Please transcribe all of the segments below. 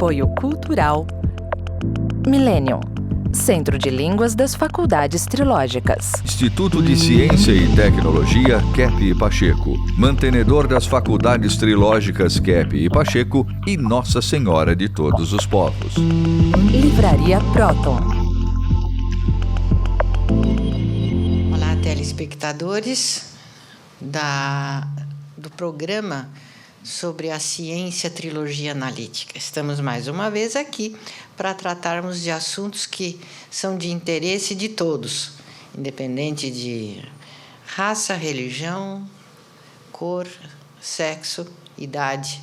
Apoio Cultural Millennium, Centro de Línguas das Faculdades Trilógicas. Instituto de Ciência e Tecnologia Kepp e Pacheco, mantenedor das Faculdades Trilógicas Kepp e Pacheco e Nossa Senhora de Todos os Povos. Livraria Próton. Olá, telespectadores do programa sobre a ciência trilogia analítica. Estamos mais uma vez aqui para tratarmos de assuntos que são de interesse de todos, independente de raça, religião, cor, sexo, idade,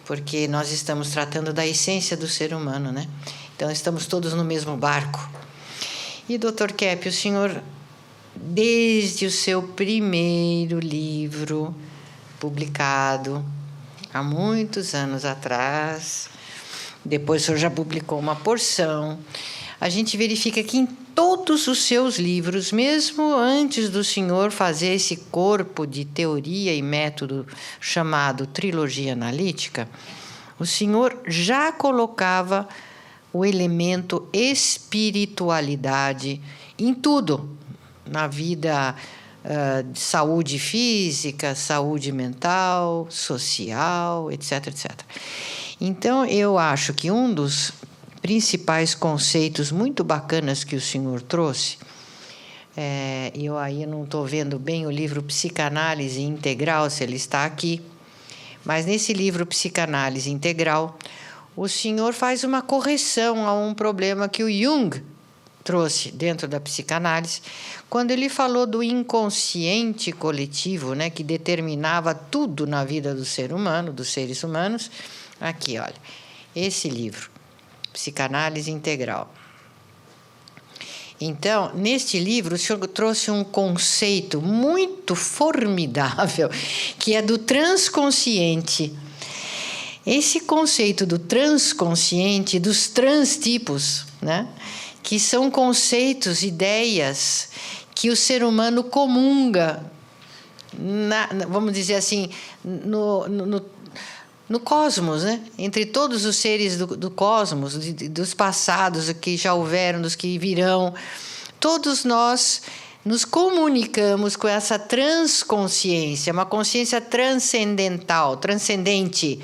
porque nós estamos tratando da essência do ser humano, né? Então, estamos todos no mesmo barco. E, Dr. Kepp, o senhor, desde o seu primeiro livro publicado, há muitos anos atrás, depois o senhor já publicou uma porção, a gente verifica que em todos os seus livros, mesmo antes do senhor fazer esse corpo de teoria e método chamado trilogia analítica, o senhor já colocava o elemento espiritualidade em tudo, na vida de saúde física, saúde mental, social, etc, etc. Então, eu acho que um dos principais conceitos muito bacanas que o senhor trouxe, eu aí não estou vendo bem o livro Psicanálise Integral, se ele está aqui, mas nesse livro Psicanálise Integral, o senhor faz uma correção a um problema que o Jung trouxe dentro da psicanálise, quando ele falou do inconsciente coletivo, né, que determinava tudo na vida do ser humano, dos seres humanos. Aqui, olha, esse livro, Psicanálise Integral. Então, neste livro, o senhor trouxe um conceito muito formidável, que é do transconsciente. Esse conceito do transconsciente, dos transtipos, né, que são conceitos, ideias que o ser humano comunga, vamos dizer assim, no cosmos, né? Entre todos os seres do cosmos, dos passados que já houveram, dos que virão, todos nós nos comunicamos com essa transconsciência, uma consciência transcendental, transcendente.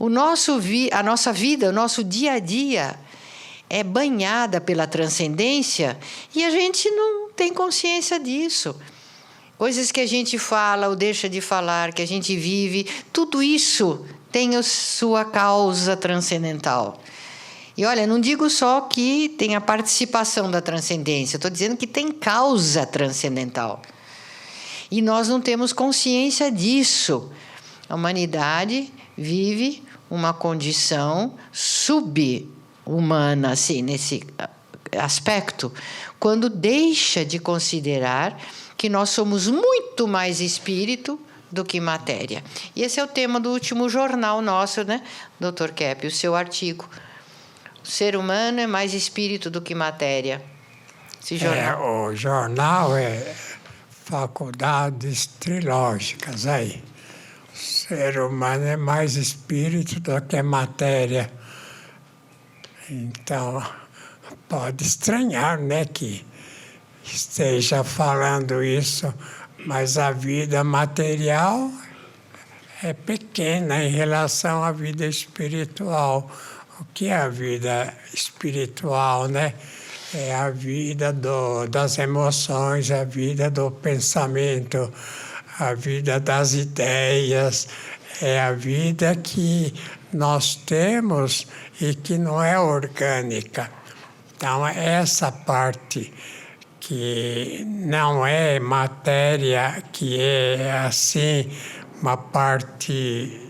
A nossa vida, o nosso dia a dia é banhada pela transcendência e a gente não tem consciência disso. Coisas que a gente fala ou deixa de falar, que a gente vive, tudo isso tem a sua causa transcendental. E olha, não digo só que tem a participação da transcendência, estou dizendo que tem causa transcendental. E nós não temos consciência disso. A humanidade vive uma condição subhumana, assim, nesse aspecto, quando deixa de considerar que nós somos muito mais espírito do que matéria. E esse é o tema do último jornal nosso, né, Dr. Kepp, o seu artigo. O ser humano é mais espírito do que matéria. Esse jornal. O jornal é Faculdades Trilógicas, aí. O ser humano é mais espírito do que matéria. Então, pode estranhar, né, que esteja falando isso, mas a vida material é pequena em relação à vida espiritual. O que é a vida espiritual, né? É a vida das emoções, a vida do pensamento, a vida das ideias, é a vida que nós temos e que não é orgânica. Então, essa parte que não é matéria, que é assim, uma parte,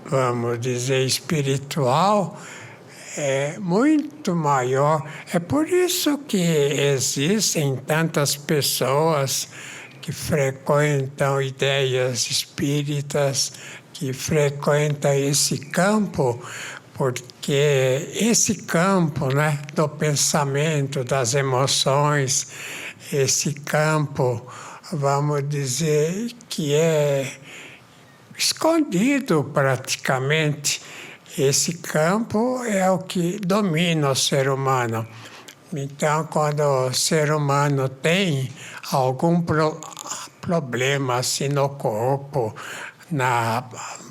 vamos dizer, espiritual, é muito maior. É por isso que existem tantas pessoas que frequentam ideias espíritas, que frequentam esse campo, porque esse campo, né, do pensamento, das emoções, esse campo, vamos dizer, que é escondido praticamente Esse campo é o que domina o ser humano. Então, quando o ser humano tem algum problema assim no corpo,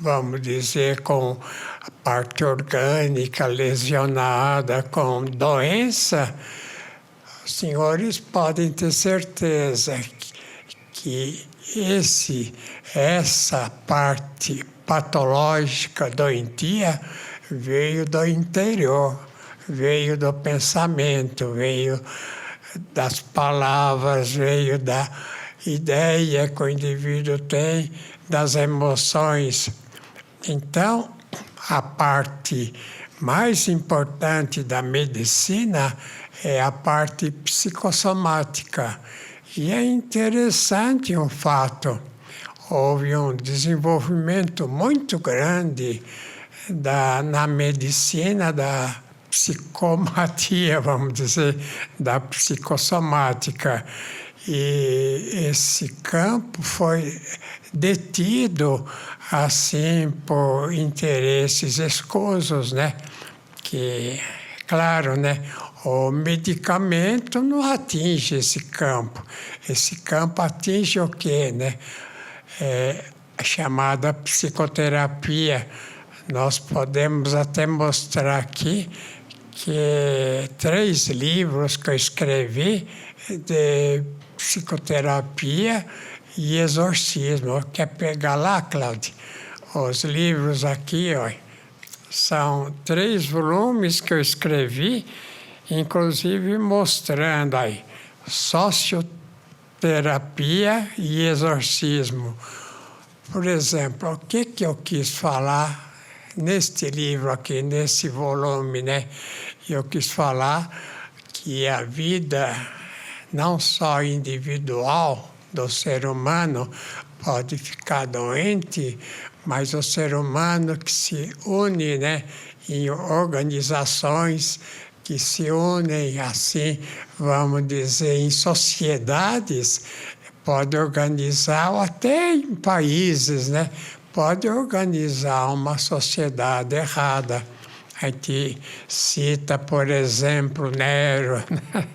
vamos dizer, com a parte orgânica lesionada, com doença, os senhores podem ter certeza que essa parte patológica doentia veio do interior, veio do pensamento, veio das palavras, veio da ideia que o indivíduo tem, das emoções. Então, a parte mais importante da medicina é a parte psicossomática. E é interessante um fato. Houve um desenvolvimento muito grande na medicina da psicomatia, vamos dizer, da psicossomática. E esse campo foi detido, assim, por interesses escusos, né? Que, claro, né? O medicamento não atinge esse campo. Esse campo atinge o quê, né? A chamada psicoterapia. Nós podemos até mostrar aqui que 3 livros que eu escrevi de psicoterapia e exorcismo. Quer pegar lá, Cláudia? Os livros aqui, ó, são 3 volumes que eu escrevi, inclusive mostrando aí socioterapia e exorcismo. Por exemplo, o que eu quis falar neste livro aqui, nesse volume, né? Eu quis falar que a vida, não só individual do ser humano, pode ficar doente, mas o ser humano que se une, né, em organizações, que se unem assim, vamos dizer, em sociedades, pode organizar, ou até em países, né, pode organizar uma sociedade errada. A gente cita, por exemplo, Nero, né?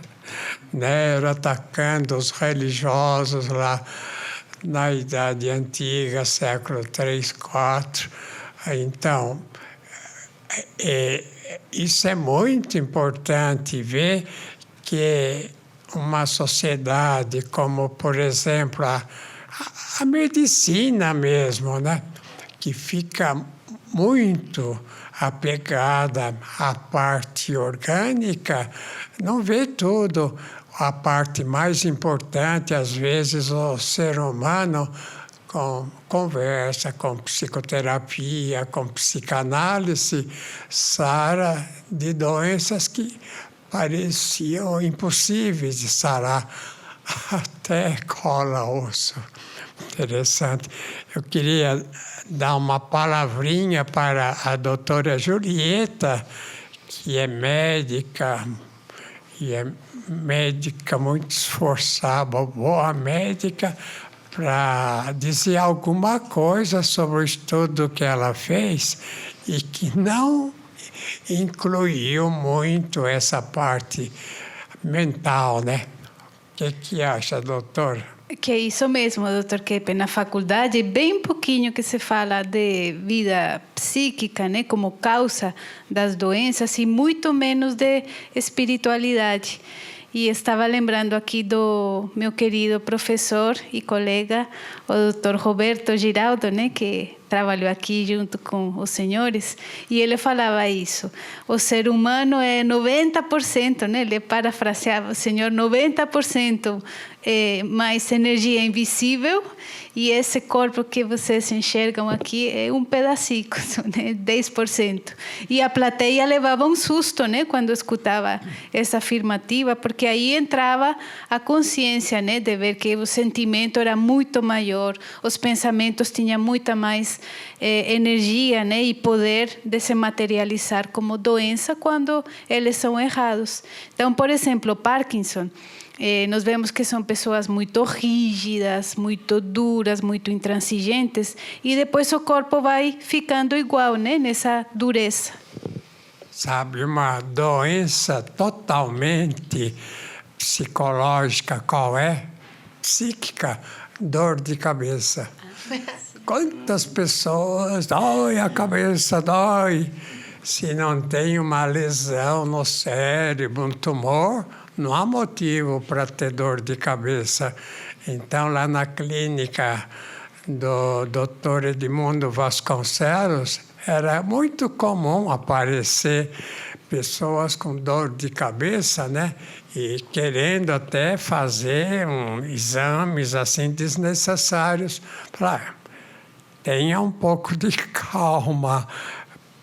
Nero atacando os religiosos lá na Idade Antiga, século 3, 4. Então, isso é muito importante ver que uma sociedade como, por exemplo, a medicina mesmo, né? Que fica muito apegada à parte orgânica, não vê tudo. A parte mais importante, às vezes, o ser humano, com conversa, com psicoterapia, com psicanálise, sara de doenças que pareciam impossíveis de sarar, até cola osso. Interessante. Eu queria dar uma palavrinha para a doutora Julieta, que é médica, e é médica muito esforçada, boa médica, para dizer alguma coisa sobre o estudo que ela fez e que não incluiu muito essa parte mental, né? O que acha, doutor? Que é isso mesmo, doutor Keppe. Na faculdade, bem pouquinho que se fala de vida psíquica, né, como causa das doenças, e muito menos de espiritualidade. E estava lembrando aqui do meu querido professor e colega, o doutor Roberto Giraldo, né, que trabalhou aqui junto com os senhores, e ele falava isso. O ser humano é 90%, né, ele parafraseava o senhor, 90% mais energia invisível, e esse corpo que vocês enxergam aqui é um pedacinho, né, 10%. E a plateia levava um susto, né, quando escutava essa afirmativa, porque aí entrava a consciência, né, de ver que o sentimento era muito maior, os pensamentos tinham muita mais mais energia, né, e poder de se materializar como doença quando eles são errados. Então, por exemplo, Parkinson, nós vemos que são pessoas muito rígidas, muito duras, muito intransigentes, e depois o corpo vai ficando igual, né, nessa dureza. Sabe, uma doença totalmente psicológica, qual é? Psíquica, dor de cabeça. Quantas pessoas, dói a cabeça, dói. Se não tem uma lesão no cérebro, um tumor, não há motivo para ter dor de cabeça. Então, lá na clínica do Dr. Edmundo Vasconcelos, era muito comum aparecer pessoas com dor de cabeça, né? E querendo até fazer exames assim desnecessários. Falar, tenha um pouco de calma.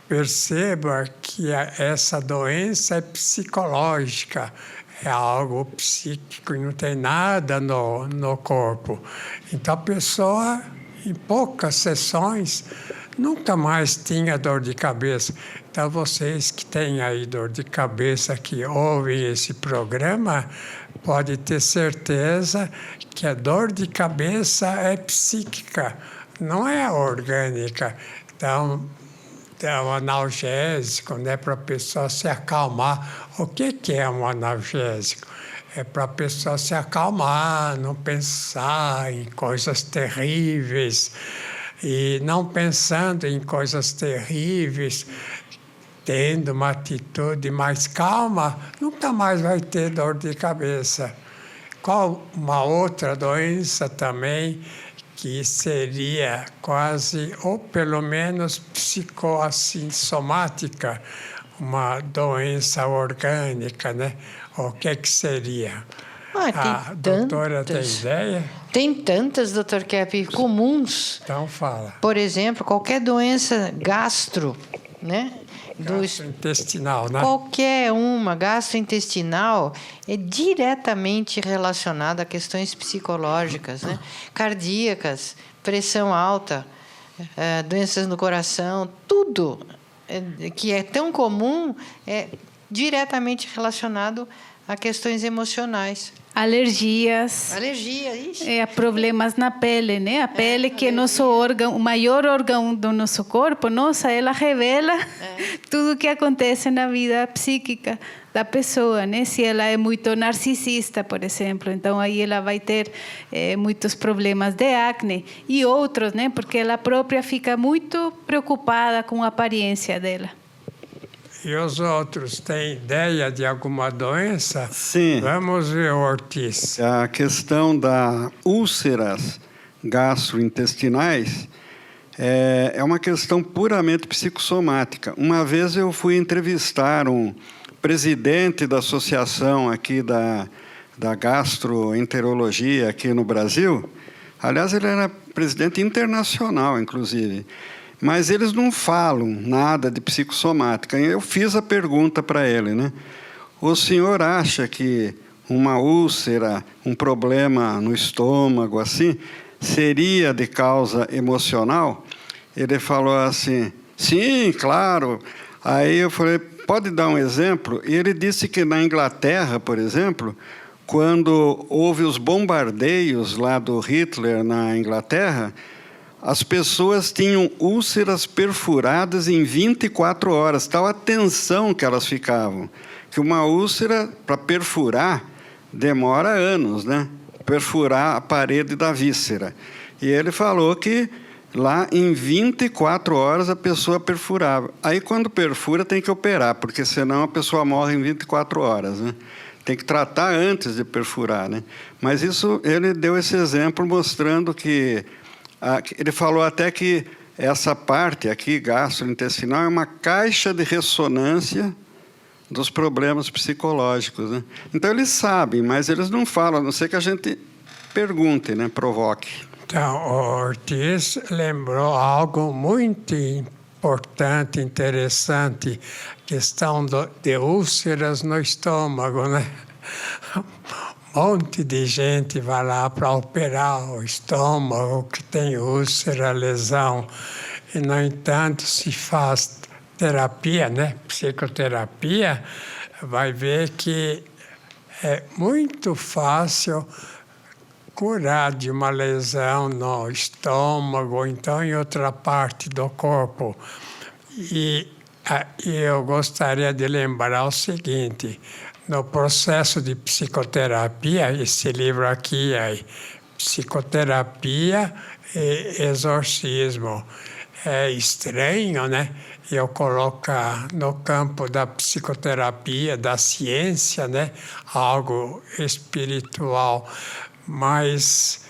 Perceba que essa doença é psicológica, é algo psíquico e não tem nada no corpo. Então a pessoa, em poucas sessões, nunca mais tinha dor de cabeça. Então, vocês que têm aí dor de cabeça, que ouvem esse programa, pode ter certeza que a dor de cabeça é psíquica, não é orgânica. Então, é um analgésico, né, para a pessoa se acalmar. O que é um analgésico? É para a pessoa se acalmar, não pensar em coisas terríveis. E não pensando em coisas terríveis, tendo uma atitude mais calma, nunca mais vai ter dor de cabeça. Qual uma outra doença também que seria quase, ou pelo menos psicossomática, uma doença orgânica, né? O que seria? A doutora tem ideia? Tem tantas, Dr. Kepp, comuns. Então fala. Por exemplo, qualquer doença gastro, né? Gastrointestinal, né? Qualquer uma gastrointestinal é diretamente relacionada a questões psicológicas, né? Cardíacas, pressão alta, doenças no coração, tudo que é tão comum é diretamente relacionado a questões emocionais. Alergias. Alergia, ixi. Problemas na pele, né? A pele que é nosso órgão, o maior órgão do nosso corpo, nossa, ela revela tudo o que acontece na vida psíquica da pessoa, né? Se ela é muito narcisista, por exemplo, então aí ela vai ter muitos problemas de acne e outros, né? Porque ela própria fica muito preocupada com a aparência dela. E os outros têm ideia de alguma doença? Sim. Vamos ver, Ortiz. A questão das úlceras gastrointestinais é uma questão puramente psicossomática. Uma vez eu fui entrevistar um presidente da associação aqui da gastroenterologia aqui no Brasil. Aliás, ele era presidente internacional, inclusive. Mas eles não falam nada de psicossomática. Eu fiz a pergunta para ele, né? O senhor acha que uma úlcera, um problema no estômago, assim, seria de causa emocional? Ele falou assim, sim, claro. Aí eu falei, pode dar um exemplo? E ele disse que na Inglaterra, por exemplo, quando houve os bombardeios lá do Hitler na Inglaterra, as pessoas tinham úlceras perfuradas em 24 horas, tal a tensão que elas ficavam. Que uma úlcera, para perfurar, demora anos, né? Perfurar a parede da víscera. E ele falou que lá em 24 horas a pessoa perfurava. Aí quando perfura tem que operar, porque senão a pessoa morre em 24 horas, né? Tem que tratar antes de perfurar, né? Mas isso, ele deu esse exemplo mostrando que ele falou até que essa parte aqui, gastrointestinal, é uma caixa de ressonância dos problemas psicológicos, né? Então, eles sabem, mas eles não falam, a não ser que a gente pergunte, né? Provoque. Então, o Ortiz lembrou algo muito importante, interessante, questão de úlceras no estômago, né? Um monte de gente vai lá para operar o estômago, que tem úlcera, lesão. E, no entanto, se faz terapia, né, psicoterapia, vai ver que é muito fácil curar de uma lesão no estômago ou então em outra parte do corpo. E eu gostaria de lembrar o seguinte: no processo de psicoterapia, esse livro aqui é Psicoterapia e Exorcismo. É estranho, né? Eu colocar no campo da psicoterapia, da ciência, né? Algo espiritual. Mas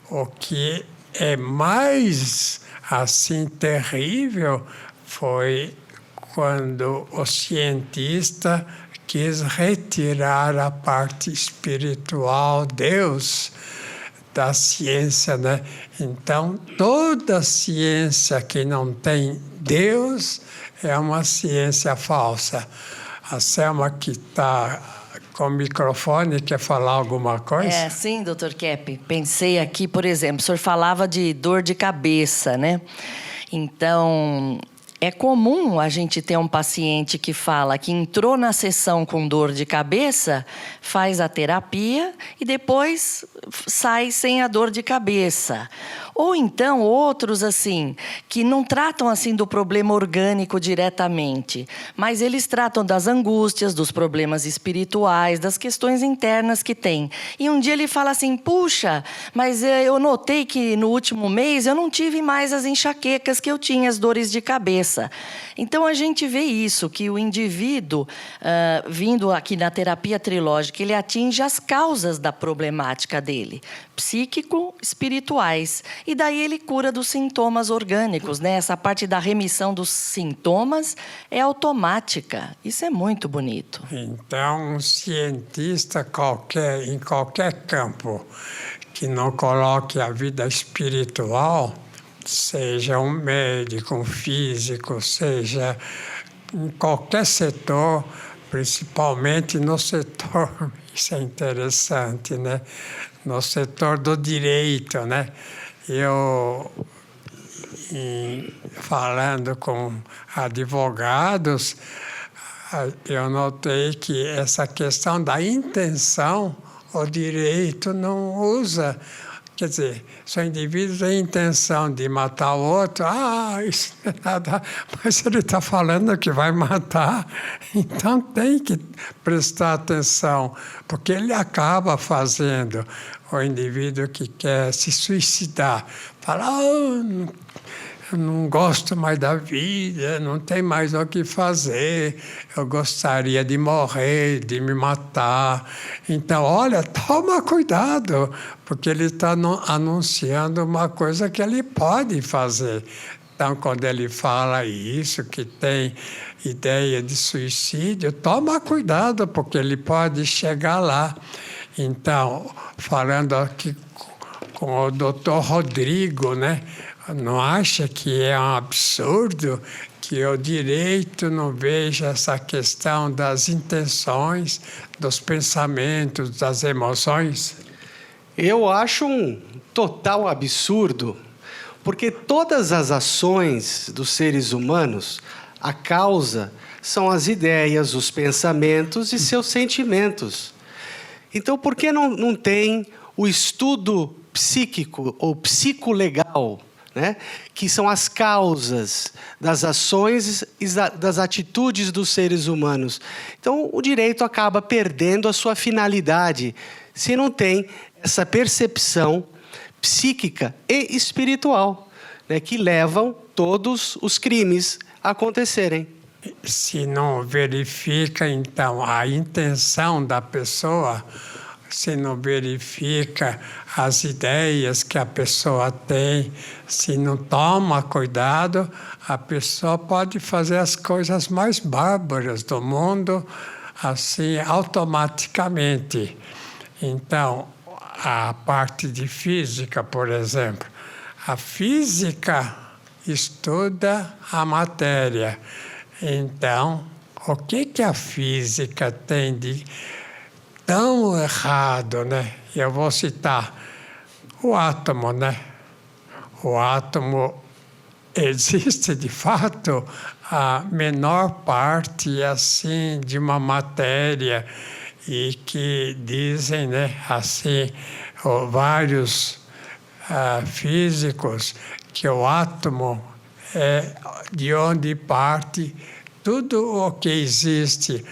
o que é mais assim terrível foi quando o cientista quis retirar a parte espiritual, Deus, da ciência, né? Então, toda ciência que não tem Deus é uma ciência falsa. A Selma, que está com o microfone, quer falar alguma coisa? Sim, doutor Kepp. Pensei aqui, por exemplo, o senhor falava de dor de cabeça, né? Então, é comum a gente ter um paciente que fala que entrou na sessão com dor de cabeça, faz a terapia e depois sai sem a dor de cabeça. Ou então outros assim, que não tratam assim do problema orgânico diretamente, mas eles tratam das angústias, dos problemas espirituais, das questões internas que tem. E um dia ele fala assim: puxa, mas eu notei que no último mês eu não tive mais as enxaquecas que eu tinha, as dores de cabeça. Então a gente vê isso, que o indivíduo, vindo aqui na terapia trilógica, ele atinge as causas da problemática dele, psíquico-espirituais. E daí ele cura dos sintomas orgânicos, né? Essa parte da remissão dos sintomas é automática. Isso é muito bonito. Então, um cientista qualquer, em qualquer campo, que não coloque a vida espiritual, seja um médico, um físico, seja em qualquer setor, principalmente no setor, isso é interessante, né? No setor do direito, né? Eu, falando com advogados, eu notei que essa questão da intenção, o direito não usa. Quer dizer, se o indivíduo tem intenção de matar o outro, isso não é nada, mas ele está falando que vai matar, então tem que prestar atenção, porque ele acaba fazendo. O indivíduo que quer se suicidar, fala: eu não gosto mais da vida, não tem mais o que fazer, eu gostaria de morrer, de me matar. Então, olha, toma cuidado, porque ele está anunciando uma coisa que ele pode fazer. Então, quando ele fala isso, que tem ideia de suicídio, toma cuidado, porque ele pode chegar lá. Então, falando aqui com o doutor Rodrigo, né? Não acha que é um absurdo que o direito não veja essa questão das intenções, dos pensamentos, das emoções? Eu acho um total absurdo, porque todas as ações dos seres humanos, a causa são as ideias, os pensamentos e seus sentimentos. Então, por que não tem o estudo psíquico ou psicolegal, né? Que são as causas das ações e das atitudes dos seres humanos? Então, o direito acaba perdendo a sua finalidade se não tem essa percepção psíquica e espiritual, né? Que levam todos os crimes a acontecerem. Se não verifica, então, a intenção da pessoa, se não verifica as ideias que a pessoa tem, se não toma cuidado, a pessoa pode fazer as coisas mais bárbaras do mundo, assim, automaticamente. Então, a parte de física, por exemplo, a física estuda a matéria. Então, o que a física tem de tão errado, né? Eu vou citar o átomo, né? O átomo existe de fato a menor parte assim de uma matéria e que dizem, né, assim, vários físicos que o átomo é de onde parte tudo o que existe.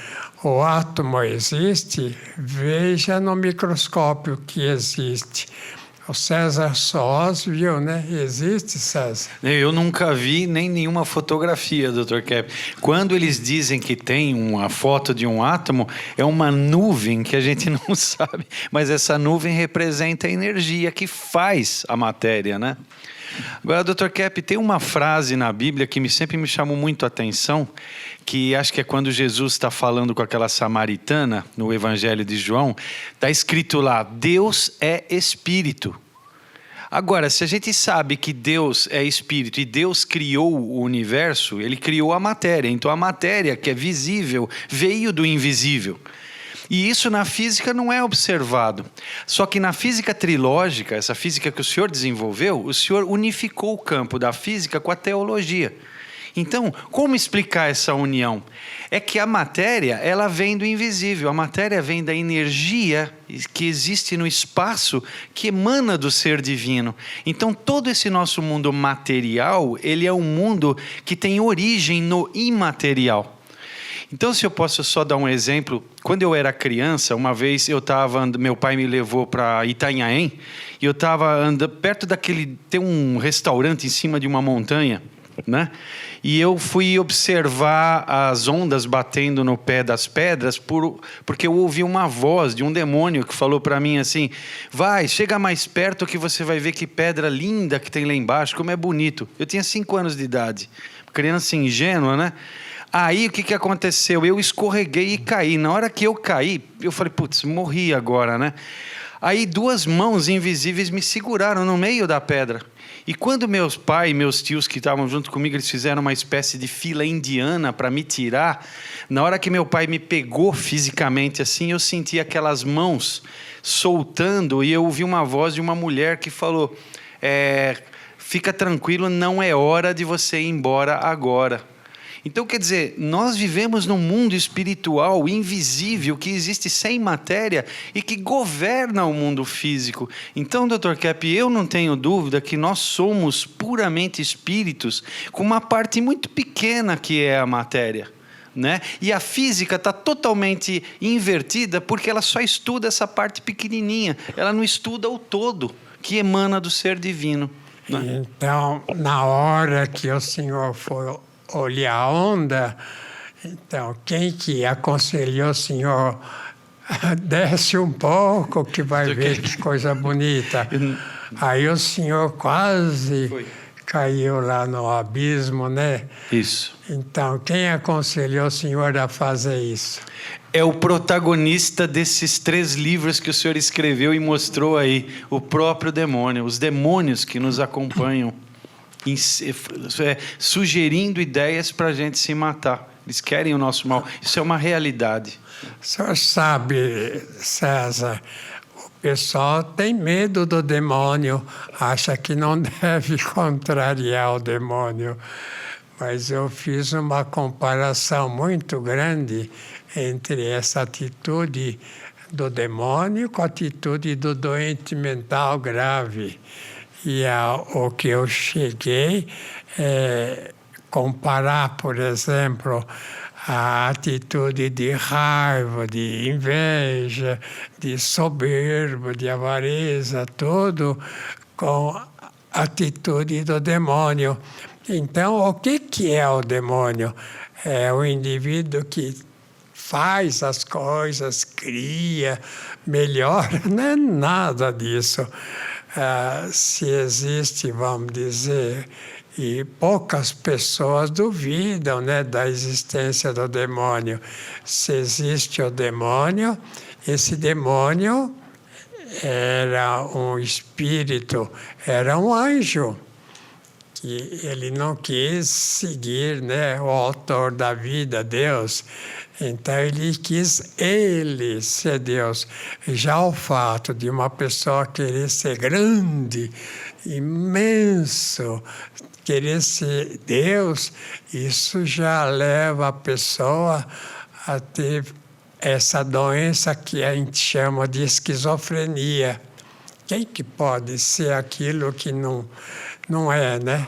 O átomo existe, veja no microscópio que existe. O César Sós viu, né? Existe, César? Eu nunca vi nem nenhuma fotografia, Dr. Kepp. Quando eles dizem que tem uma foto de um átomo, é uma nuvem que a gente não sabe, mas essa nuvem representa a energia que faz a matéria, né? Agora, Dr. Kepp, tem uma frase na Bíblia que sempre me chamou muito a atenção, que acho que é quando Jesus está falando com aquela samaritana, no Evangelho de João, está escrito lá, Deus é Espírito. Agora, se a gente sabe que Deus é Espírito e Deus criou o universo, Ele criou a matéria. Então, a matéria que é visível veio do invisível. E isso na física não é observado. Só que na física trilógica, essa física que o senhor desenvolveu, o senhor unificou o campo da física com a teologia. Então, como explicar essa união? É que a matéria, ela vem do invisível. A matéria vem da energia que existe no espaço, que emana do ser divino. Então, todo esse nosso mundo material, ele é um mundo que tem origem no imaterial. Então, se eu posso só dar um exemplo, quando eu era criança, uma vez meu pai me levou para Itanhaém, e eu estava andando perto tem um restaurante em cima de uma montanha, né? E eu fui observar as ondas batendo no pé das pedras, porque eu ouvi uma voz de um demônio que falou para mim assim, chega mais perto que você vai ver que pedra linda que tem lá embaixo, como é bonito. Eu tinha 5 anos de idade, criança ingênua, né? Aí, o que aconteceu? Eu escorreguei e caí. Na hora que eu caí, eu falei, putz, morri agora, né? Aí, 2 mãos invisíveis me seguraram no meio da pedra. E quando meus pais e meus tios que estavam junto comigo, eles fizeram uma espécie de fila indiana para me tirar, na hora que meu pai me pegou fisicamente assim, eu senti aquelas mãos soltando e eu ouvi uma voz de uma mulher que falou, fica tranquilo, não é hora de você ir embora agora. Então, quer dizer, nós vivemos num mundo espiritual invisível que existe sem matéria e que governa o mundo físico. Então, Dr. Kepp, eu não tenho dúvida que nós somos puramente espíritos com uma parte muito pequena que é a matéria, né? E a física está totalmente invertida porque ela só estuda essa parte pequenininha. Ela não estuda o todo que emana do ser divino, né? Então, na hora que o senhor foi olhar a onda, então, quem que aconselhou o senhor, desce um pouco que vai ver que coisa bonita. Aí o senhor quase caiu lá no abismo, né? Isso. Então, quem aconselhou o senhor a fazer isso? É o protagonista desses 3 livros que o senhor escreveu e mostrou aí, o próprio demônio, os demônios que nos acompanham, sugerindo ideias para a gente se matar. Eles querem o nosso mal. Isso é uma realidade. O senhor sabe, César, o pessoal tem medo do demônio, acha que não deve contrariar o demônio. Mas eu fiz uma comparação muito grande entre essa atitude do demônio com a atitude do doente mental grave. E o que eu cheguei é comparar, por exemplo, a atitude de raiva, de inveja, de soberba, de avareza, tudo com a atitude do demônio. Então, o que é o demônio? É o indivíduo que faz as coisas, cria, melhora, não é nada disso. Se existe, vamos dizer, e poucas pessoas duvidam, né, da existência do demônio. Se existe o demônio, esse demônio era um espírito, era um anjo que ele não quis seguir, né, o autor da vida, Deus. Então ele quis ele ser Deus. Já o fato de uma pessoa querer ser grande, imenso, querer ser Deus, isso já leva a pessoa a ter essa doença que a gente chama de esquizofrenia. Quem que pode ser aquilo que não é, né?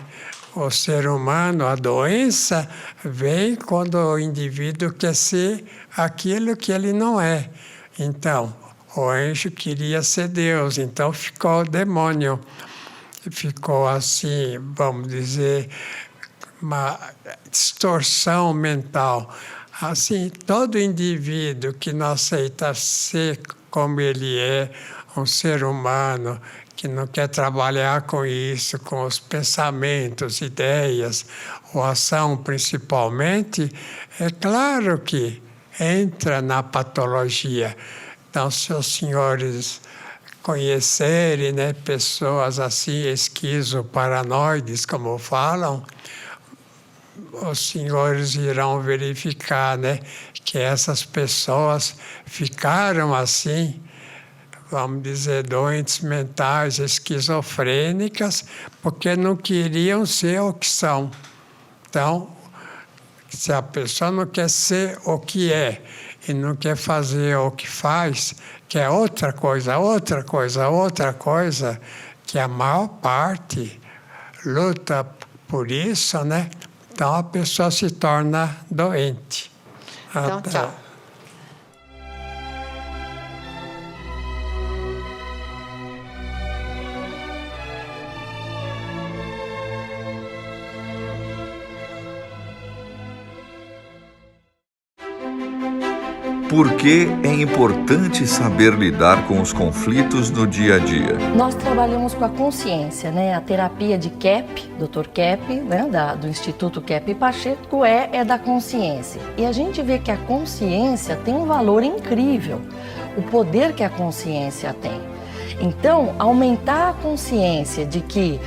O ser humano, a doença, vem quando o indivíduo quer ser aquilo que ele não é. Então, o anjo queria ser Deus, então ficou o demônio. Ficou assim, vamos dizer, uma distorção mental. Assim, todo indivíduo que não aceita ser como ele é, um ser humano, que não quer trabalhar com isso, com os pensamentos, ideias, ou ação principalmente, é claro que entra na patologia. Então, se os senhores conhecerem, né, pessoas assim, esquizoparanoides, como falam, os senhores irão verificar, né, que essas pessoas ficaram assim, vamos dizer, doentes mentais, esquizofrênicas, porque não queriam ser o que são. Então, se a pessoa não quer ser o que é e não quer fazer o que faz, quer outra coisa, que a maior parte luta por isso, né? Então a pessoa se torna doente. Então, tchau. Por que é importante saber lidar com os conflitos no dia a dia? Nós trabalhamos com a consciência, né? A terapia de Kepp, Dr. Kepp, né? Do Instituto Kepp Pacheco, é da consciência. E a gente vê que a consciência tem um valor incrível, o poder que a consciência tem. Então, aumentar a consciência de que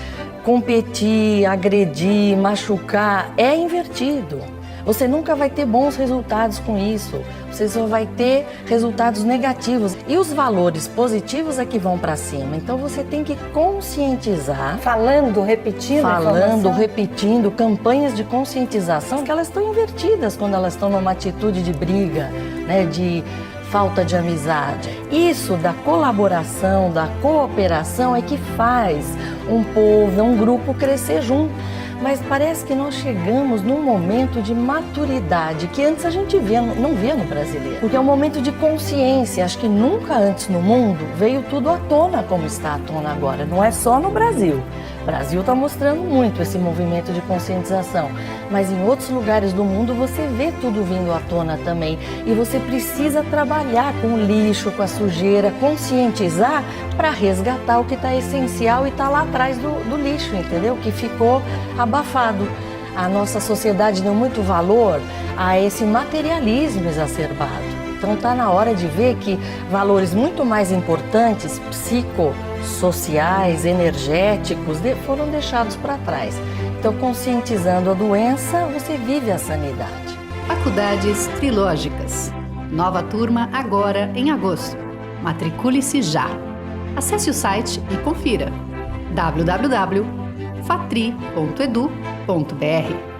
competir, agredir, machucar é invertido. Você nunca vai ter bons resultados com isso. Você só vai ter resultados negativos. E os valores positivos é que vão para cima. Então você tem que conscientizar. Falando, repetindo campanhas de conscientização, que elas estão invertidas quando elas estão numa atitude de briga, né, de falta de amizade. Isso da colaboração, da cooperação é que faz um povo, um grupo crescer junto. Mas parece que nós chegamos num momento de maturidade que antes a gente não via no brasileiro. Porque é um momento de consciência. Acho que nunca antes no mundo veio tudo à tona como está à tona agora. Não é só no Brasil. O Brasil está mostrando muito esse movimento de conscientização. Mas em outros lugares do mundo você vê tudo vindo à tona também. E você precisa trabalhar com o lixo, com a sujeira, conscientizar para resgatar o que está essencial e está lá atrás do lixo, entendeu? Que ficou abafado. A nossa sociedade deu muito valor a esse materialismo exacerbado. Então está na hora de ver que valores muito mais importantes, psicossociais, energéticos, foram deixados para trás. Então, conscientizando a doença, você vive a sanidade. Faculdades Trilógicas. Nova turma agora em agosto. Matricule-se já. Acesse o site e confira. www.fatri.edu.br